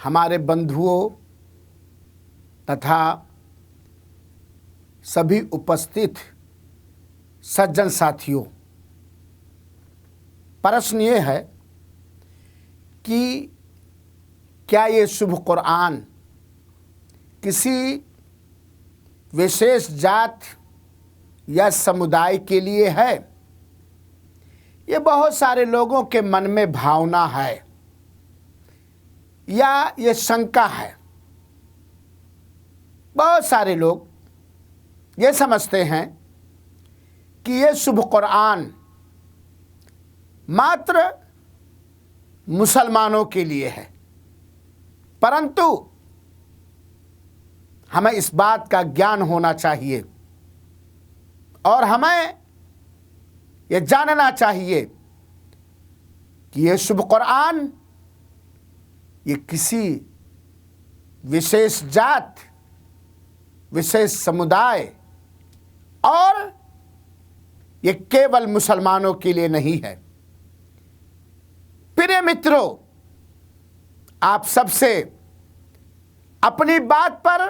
हमारे बंधुओं तथा सभी उपस्थित सज्जन साथियों, प्रश्न ये है कि क्या ये शुभ कुरान किसी विशेष जात या समुदाय के लिए है? ये बहुत सारे लोगों के मन में भावना है या ये शंका है। बहुत सारे लोग ये समझते हैं कि ये शुभ कुरान मात्र मुसलमानों के लिए है, परंतु हमें इस बात का ज्ञान होना चाहिए और हमें यह जानना चाहिए कि यह शुभ कुरान ये किसी विशेष जात, विशेष समुदाय और ये केवल मुसलमानों के लिए नहीं है। प्रिय मित्रों, आप सबसे अपनी बात पर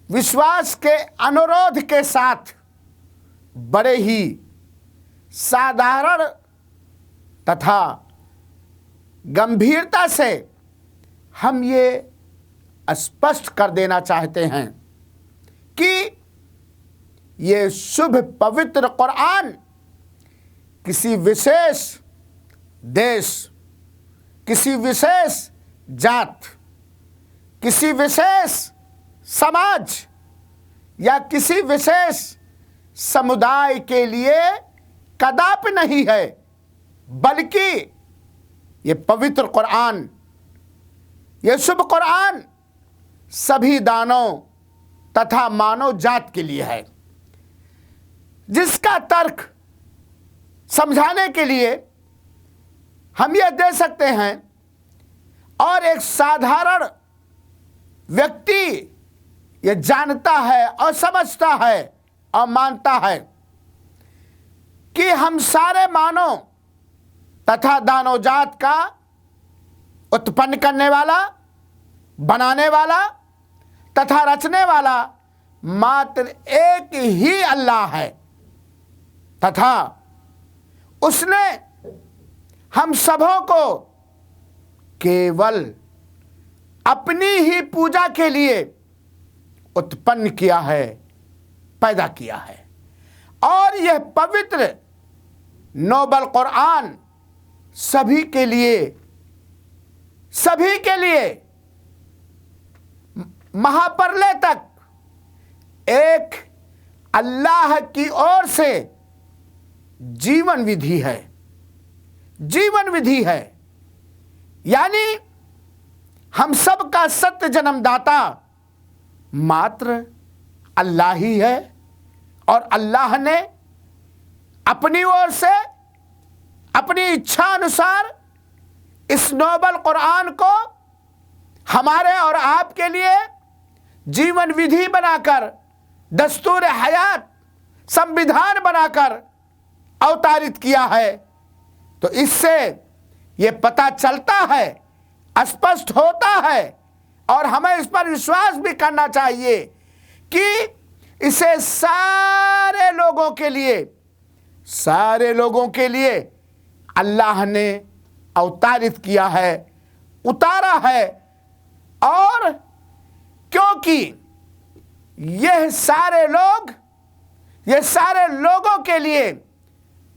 विश्वास के अनुरोध के साथ बड़े ही साधारण तथा गंभीरता से हम ये स्पष्ट कर देना चाहते हैं कि ये शुभ पवित्र कुरान किसी विशेष देश, किसी विशेष जात, किसी विशेष समाज या किसी विशेष समुदाय के लिए कदापि नहीं है, बल्कि ये पवित्र कुरान, ये शुभ कुरान सभी दानों तथा मानव जात के लिए है। जिसका तर्क समझाने के लिए हम यह दे सकते हैं और एक साधारण व्यक्ति यह जानता है और समझता है और मानता है कि हम सारे मानव तथा दानव जात का उत्पन्न करने वाला, बनाने वाला तथा रचने वाला मात्र एक ही अल्लाह है तथा उसने हम सबों को केवल अपनी ही पूजा के लिए उत्पन्न किया है, पैदा किया है। और यह पवित्र नोबल कुरान सभी के लिए महाप्रलय तक एक अल्लाह की ओर से जीवन विधि है, जीवन विधि है। यानी हम सब का सत्य जन्मदाता मात्र अल्लाह ही है और अल्लाह ने अपनी ओर से अपनी इच्छा अनुसार इस नोबल कुरान को हमारे और आपके लिए जीवन विधि बनाकर, दस्तूर हयात, संविधान बनाकर अवतारित किया है। तो इससे ये पता चलता है, स्पष्ट होता है और हमें इस पर विश्वास भी करना चाहिए कि इसे सारे लोगों के लिए अल्लाह ने अवतारित किया है, उतारा है। और क्योंकि यह सारे लोगों के लिए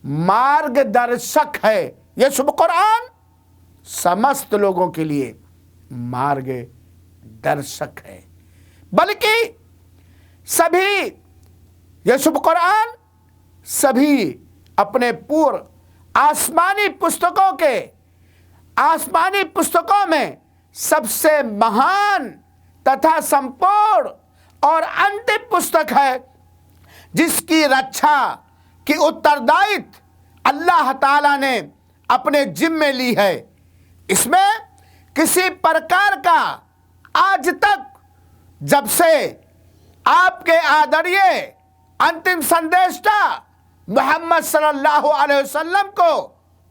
मार्गदर्शक है, यह शुभ कुरान समस्त लोगों के लिए मार्गदर्शक है। बल्कि यह शुभ कुरान सभी अपने पूर्व आसमानी पुस्तकों में सबसे महान तथा संपूर्ण और अंतिम पुस्तक है, जिसकी रक्षा की उत्तरदायित्व अल्लाह ताला ने अपने जिम्मे ली है। इसमें किसी प्रकार का आज तक, जब से आपके आदरणीय अंतिम संदेशा मोहम्मद सल्लल्लाहु अलैहि वसल्लम को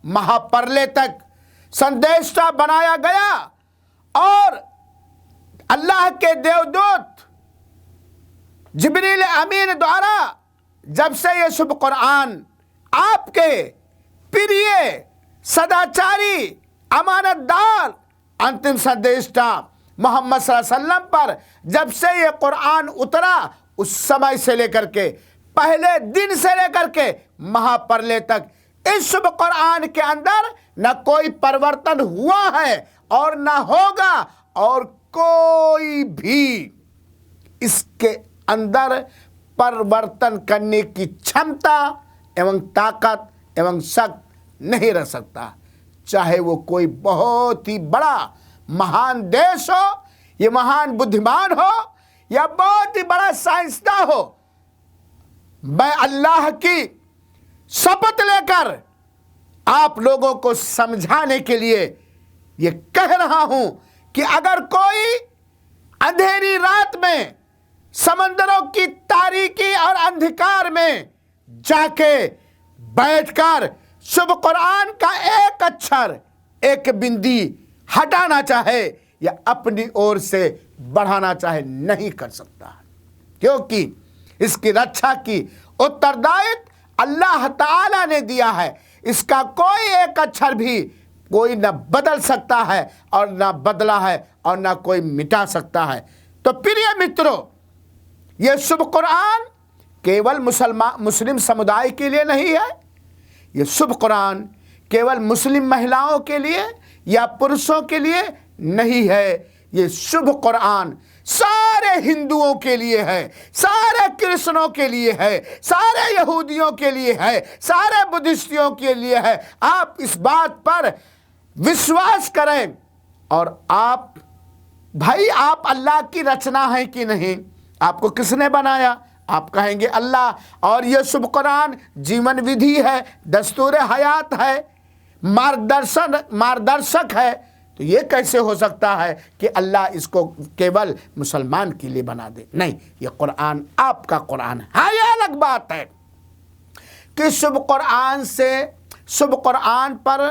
महाप्रलय तक संदेशा बनाया गया और अल्लाह के देवदूत जिब्रील अमीन द्वारा जब से ये शुभ कुरान आपके प्रिय सदाचारी अमानतदार अंतिम संदेशा मोहम्मद सल्लल्लाहु अलैहि वसल्लम पर जब से ये कुरान उतरा, उस समय से लेकर के पहले दिन से लेकर के महाप्रलय तक इस शुभ कुरान के अंदर न कोई परिवर्तन हुआ है और न होगा, और कोई भी इसके अंदर परिवर्तन करने की क्षमता एवं ताकत एवं शक्ति नहीं रह सकता। चाहे वो कोई बहुत ही बड़ा महान देश हो, ये महान बुद्धिमान हो, या बहुत ही बड़ा साइंसदान हो, मैं अल्लाह की शपथ लेकर आप लोगों को समझाने के लिए ये कह रहा हूं कि अगर कोई अंधेरी रात में समंदरों की तारीकी और अंधकार में जाके बैठकर शुभ कुरान का एक अक्षर एक बिंदी हटाना चाहे या अपनी ओर से बढ़ाना चाहे, नहीं कर सकता, क्योंकि इसकी रक्षा की उत्तरदायित्व अल्लाह ताला ने दिया है। इसका कोई एक अक्षर भी कोई न बदल सकता है और न बदला है और न कोई मिटा सकता है। तो प्रिय मित्रों, यह शुभ कुरान केवल मुस्लिम समुदाय के लिए नहीं है। यह शुभ कुरान केवल मुस्लिम महिलाओं के लिए या पुरुषों के लिए नहीं है। ये शुभ कुरान सारे हिंदुओं के लिए है, सारे कृष्णों के लिए है, सारे यहूदियों के लिए है, सारे बुद्धिस्टियों के लिए है। आप इस बात पर विश्वास करें। और आप भाई, आप अल्लाह की रचना है कि नहीं? आपको किसने बनाया? आप कहेंगे अल्लाह। और यह शुभ कुरान जीवन विधि है, दस्तूर हयात है, मार्गदर्शक है। तो ये कैसे हो सकता है कि अल्लाह इसको केवल मुसलमान के लिए बना दे? नहीं, ये कुरान आपका कुरान है। हाँ, ये अलग बात है कि शुभ कुरान पर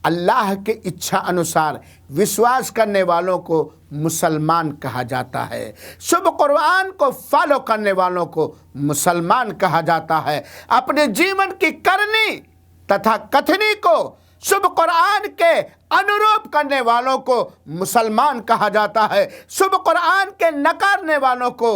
अल्लाह के इच्छा अनुसार विश्वास करने वालों को मुसलमान कहा जाता है, शुभ कुरान को फॉलो करने वालों को मुसलमान कहा जाता है। अपने जीवन की करनी तथा कथनी को शुभ कुरान के अनुरूप करने वालों को मुसलमान कहा जाता है, शुभ कुरान के नकारने वालों को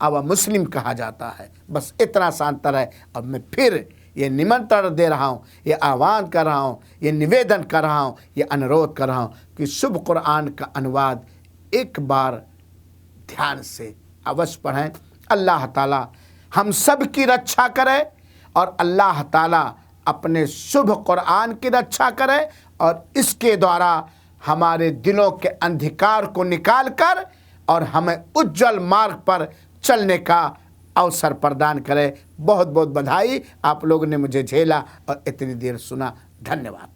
अमुस्लिम कहा जाता है। बस इतना सा अंतर है। अब मैं फिर ये निमंत्रण दे रहा हूँ, ये आह्वान कर रहा हूँ, ये निवेदन कर रहा हूँ, ये अनुरोध कर रहा हूँ कि शुभ कुरान का अनुवाद एक बार ध्यान से अवश्य पढ़ें। अल्लाह ताला हम सब की रक्षा करे और अल्लाह ताला अपने शुभ कुरान की रक्षा करे और इसके द्वारा हमारे दिलों के अंधकार को निकालकर और हमें उज्जवल मार्ग पर चलने का अवसर प्रदान करे। बहुत बहुत बधाई, आप लोगों ने मुझे झेला और इतनी देर सुना। धन्यवाद।